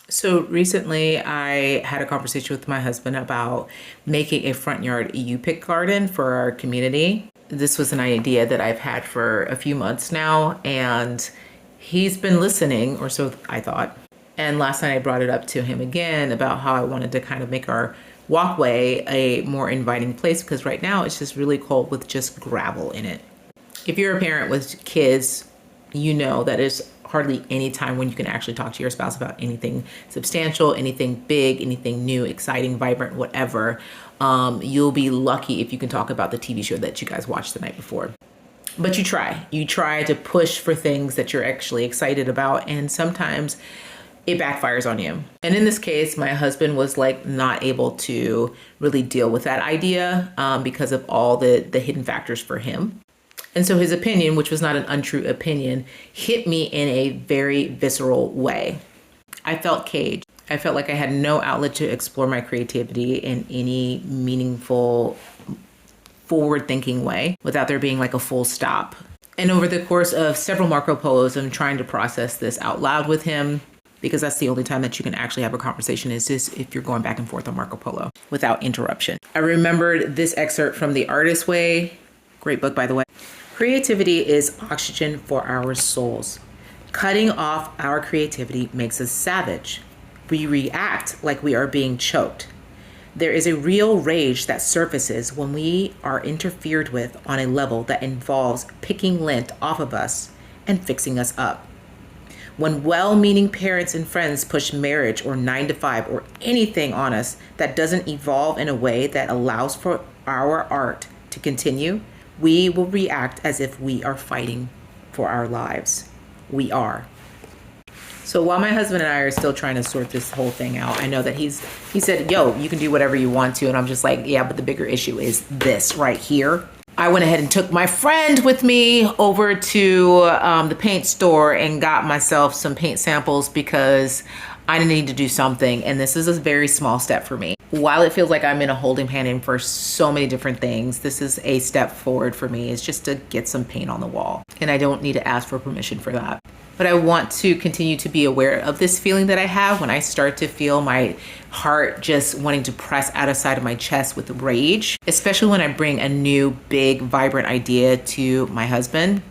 So recently I had a conversation with my husband about making a front yard U-pick garden for our community. This was an idea that I've had for a few months now, and he's been listening, or so I thought. And last night I brought it up to him again about how I wanted to kind of make our walkway a more inviting place, because right now it's just really cold with just gravel in it. If you're a parent with kids, you know that there's hardly any time when you can actually talk to your spouse about anything substantial, anything big, anything new, exciting, vibrant, whatever. You'll be lucky if you can talk about the TV show that you guys watched the night before. But you try to push for things that you're actually excited about, and sometimes it backfires on you. And in this case, my husband was like not able to really deal with that idea because of all the hidden factors for him. And so his opinion, which was not an untrue opinion, hit me in a very visceral way. I felt caged. I felt like I had no outlet to explore my creativity in any meaningful, forward-thinking way without there being like a full stop. And over the course of several Marco Polos, I'm trying to process this out loud with him, because that's the only time that you can actually have a conversation, is just if you're going back and forth on Marco Polo without interruption. I remembered this excerpt from The Artist's Way. Great book, by the way. Creativity is oxygen for our souls. Cutting off our creativity makes us savage. We react like we are being choked. There is a real rage that surfaces when we are interfered with on a level that involves picking lint off of us and fixing us up. When well-meaning parents and friends push marriage or 9 to 5 or anything on us that doesn't evolve in a way that allows for our art to continue, we will react as if we are fighting for our lives. We are. So while my husband and I are still trying to sort this whole thing out, I know that he said, yo, you can do whatever you want to. And I'm just like, yeah, but the bigger issue is this right here. I went ahead and took my friend with me over to the paint store and got myself some paint samples because I need to do something. And this is a very small step for me. While it feels like I'm in a holding pattern for so many different things, this is a step forward for me. It's just to get some paint on the wall. And I don't need to ask for permission for that. But I want to continue to be aware of this feeling that I have when I start to feel my heart just wanting to press out of side of my chest with rage, especially when I bring a new, big, vibrant idea to my husband.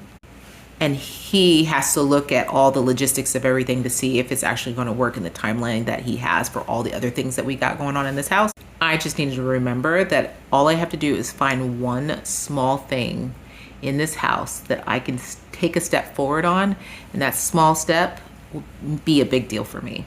And he has to look at all the logistics of everything to see if it's actually going to work in the timeline that he has for all the other things that we got going on in this house. I just needed to remember that all I have to do is find one small thing in this house that I can take a step forward on, and that small step will be a big deal for me.